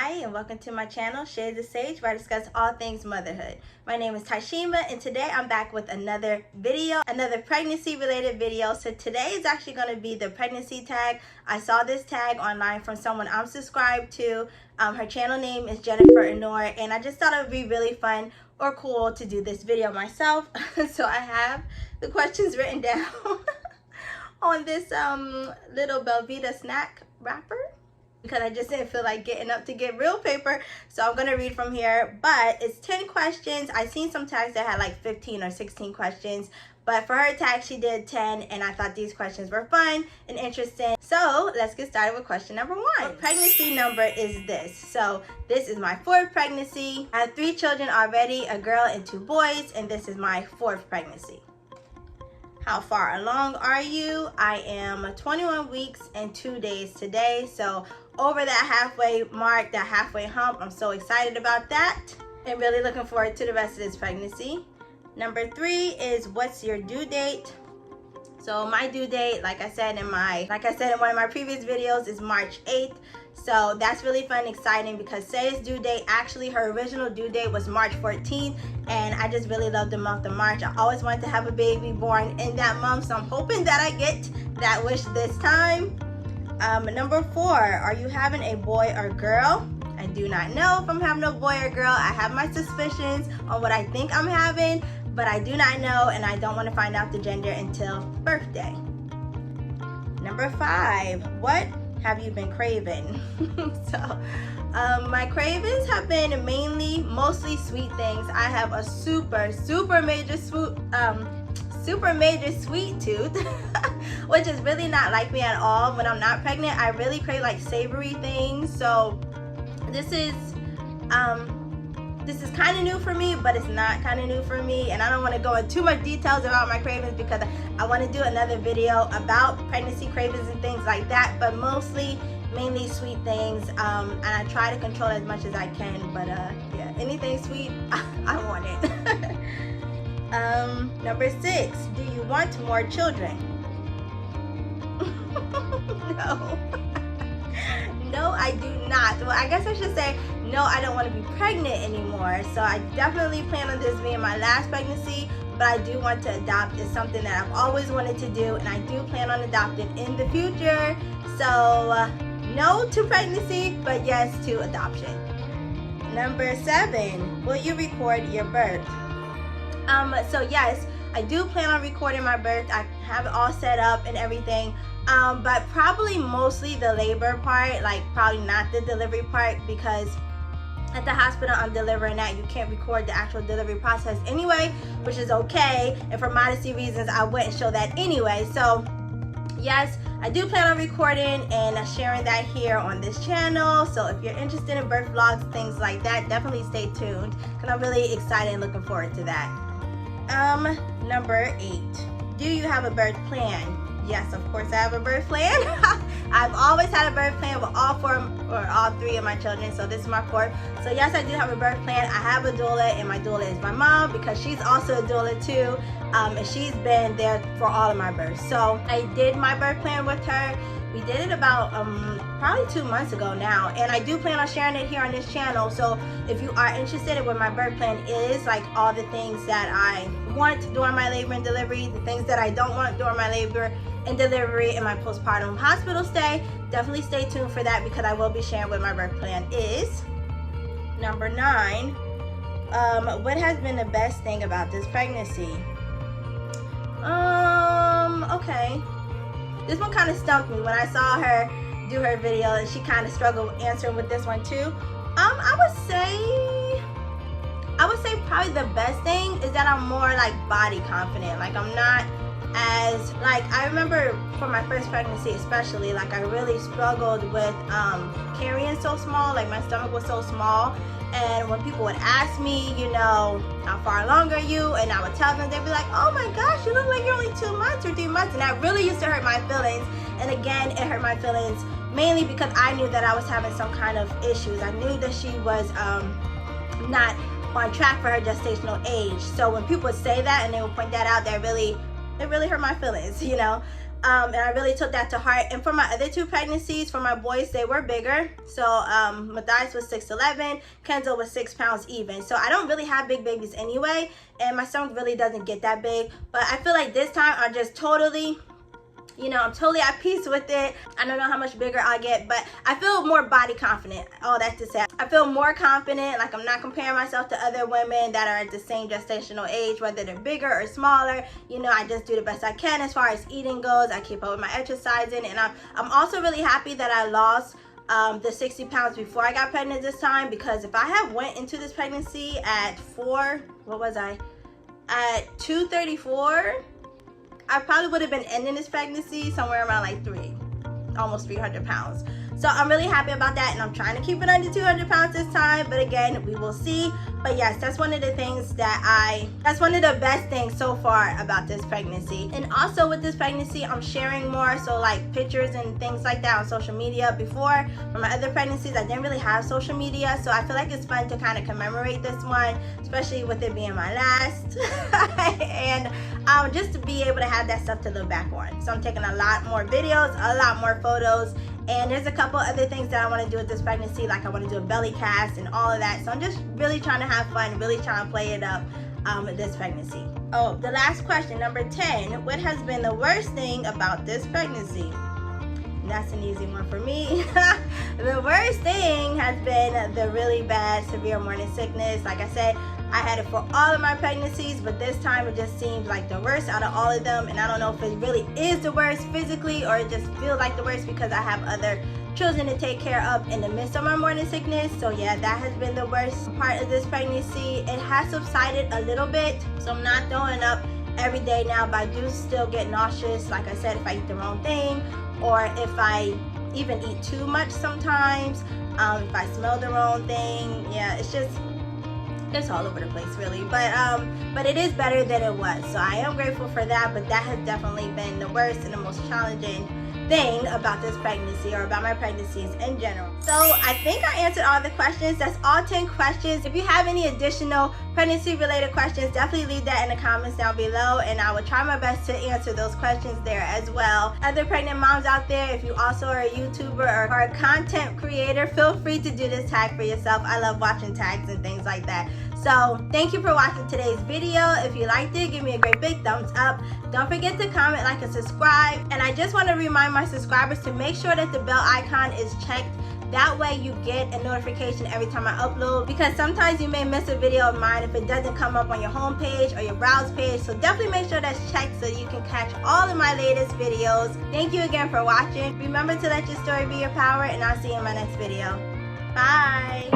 Hi, and welcome to my channel, Shades of Sage, where I discuss all things motherhood. My name is Taishima, and today I'm back with another video, another pregnancy-related video. So today is actually going to be the pregnancy tag. I saw this tag online from someone I'm subscribed to. Her channel name is Jennifer Honor, and I just thought it would be really fun or cool to do this video myself. So I have the questions written down on this little Belvita snack wrapper, because I just didn't feel like getting up to get real paper. So I'm going to read from here, but it's 10 questions. I've seen some tags that had like 15 or 16 questions, but for her tag, she did 10, and I thought these questions were fun and interesting. So let's get started with question number 1. My pregnancy number is this. So this is my 4th pregnancy. I have 3 children already, a girl and 2 boys, and this is my 4th pregnancy. How far along are you? I am 21 weeks and 2 days today. So over that halfway mark, that halfway hump. I'm so excited about that and really looking forward to the rest of this pregnancy. Number 3 is, what's your due date? So my due date, like I said in one of my previous videos, is March 8th. So that's really fun, exciting, because Say's due date, actually her original due date was March 14th, and I just really love the month of March. I always wanted to have a baby born in that month, so I'm hoping that I get that wish this time. Number 4, are you having a boy or girl? I do not know if I'm having a boy or girl. I have my suspicions on what I think I'm having, but I do not know, and I don't want to find out the gender until birthday. Number 5, what have you been craving? So my cravings have been mostly sweet things. I have a super major sweet tooth, which is really not like me at all. When I'm not pregnant, I really crave like savory things. So this is kind of new for me, but it's not kind of new for me, and I don't want to go into too much details about my cravings because I want to do another video about pregnancy cravings and things like that, but mainly sweet things, and I try to control as much as I can, but yeah, anything sweet, I want it. Number 6, do you want more children? No, I do not. Well, I guess I should say, no, I don't want to be pregnant anymore. So I definitely plan on this being my last pregnancy, but I do want to adopt. It's something that I've always wanted to do, and I do plan on adopting in the future. So no to pregnancy, but yes to adoption. Number 7, will you record your birth? So yes, I do plan on recording my birth. I have it all set up and everything. But probably mostly the labor part, like probably not the delivery part, because at the hospital I'm delivering at, you can't record the actual delivery process anyway, which is okay, and for modesty reasons I wouldn't show that anyway. So yes, I do plan on recording and sharing that here on this channel. So if you're interested in birth vlogs, things like that, definitely stay tuned, because I'm really excited and looking forward to that. Number 8, do you have a birth plan? Yes, of course I have a birth plan. I've always had a birth plan with all 3 of my children, so this is my 4th. So yes, I do have a birth plan. I have a doula, and my doula is my mom, because she's also a doula too, and she's been there for all of my births. So I did my birth plan with her. We did it about probably 2 months ago now, and I do plan on sharing it here on this channel. So if you are interested in what my birth plan is, like all the things that I want during my labor and delivery, the things that I don't want during my labor and delivery and my postpartum hospital stay, definitely stay tuned for that, because I will be sharing what my birth plan is. Number 9, what has been the best thing about this pregnancy? Okay. This one kind of stumped me when I saw her do her video, and she kind of struggled answering with this one too. I would say probably the best thing is that I'm more like body confident. Like I'm not as, like, I remember for my first pregnancy especially, like I really struggled with carrying so small, like my stomach was so small. And when people would ask me, you know, how far along are you? And I would tell them, they'd be like, oh my gosh, you look like you're only 2 months or 3 months. And that really used to hurt my feelings. And again, it hurt my feelings mainly because I knew that I was having some kind of issues. I knew that she was not on track for her gestational age. So when people would say that and they would point that out, it really hurt my feelings, you know. And I really took that to heart. And for my other 2 pregnancies, for my boys, they were bigger. So Matthias was 6'11", Kenzo was 6 pounds even. So I don't really have big babies anyway, and my stomach really doesn't get that big. But I feel like this time I'm just totally, you know, I'm totally at peace with it. I don't know how much bigger I'll get, but I feel more body confident. All that to say, I feel more confident. Like, I'm not comparing myself to other women that are at the same gestational age, whether they're bigger or smaller. You know, I just do the best I can as far as eating goes. I keep up with my exercising, and I'm also really happy that I lost the 60 pounds before I got pregnant this time, because if I had went into this pregnancy at at 234, I probably would have been ending this pregnancy somewhere around like almost 300 pounds. So I'm really happy about that, and I'm trying to keep it under 200 pounds this time, but again, we will see. But yes, that's one of the things that's one of the best things so far about this pregnancy. And also with this pregnancy, I'm sharing more, so like pictures and things like that on social media. Before, for my other pregnancies, I didn't really have social media, so I feel like it's fun to kind of commemorate this one, especially with it being my last. And just to be able to have that stuff to look back on. So I'm taking a lot more videos, a lot more photos, and there's a couple other things that I want to do with this pregnancy, like I want to do a belly cast and all of that. So I'm just really trying to have fun, really trying to play it up with this pregnancy. Oh, the last question, number 10, what has been the worst thing about this pregnancy? And that's an easy one for me. The worst thing has been the really bad severe morning sickness. Like I said, I had it for all of my pregnancies, but this time it just seems like the worst out of all of them. And I don't know if it really is the worst physically, or it just feels like the worst because I have other children to take care of in the midst of my morning sickness. So yeah, that has been the worst part of this pregnancy. It has subsided a little bit, so I'm not throwing up every day now, but I do still get nauseous, like I said, if I eat the wrong thing, or if I even eat too much sometimes, if I smell the wrong thing. Yeah, it's all over the place really, but it is better than it was, so I am grateful for that. But that has definitely been the worst and the most challenging thing about this pregnancy, or about my pregnancies in general. So I think I answered all the questions. That's all 10 questions. If you have any additional pregnancy related questions, definitely leave that in the comments down below, and I will try my best to answer those questions there as well. Other pregnant moms out there, if you also are a YouTuber or a content creator, feel free to do this tag for yourself. I love watching tags and things like that. So thank you for watching today's video. If you liked it, give me a great big thumbs up. Don't forget to comment, like, and subscribe. And I just want to remind my subscribers to make sure that the bell icon is checked. That way you get a notification every time I upload, because sometimes you may miss a video of mine if it doesn't come up on your home page or your browse page. So definitely make sure that's checked so you can catch all of my latest videos. Thank you again for watching. Remember to let your story be your power, and I'll see you in my next video. Bye.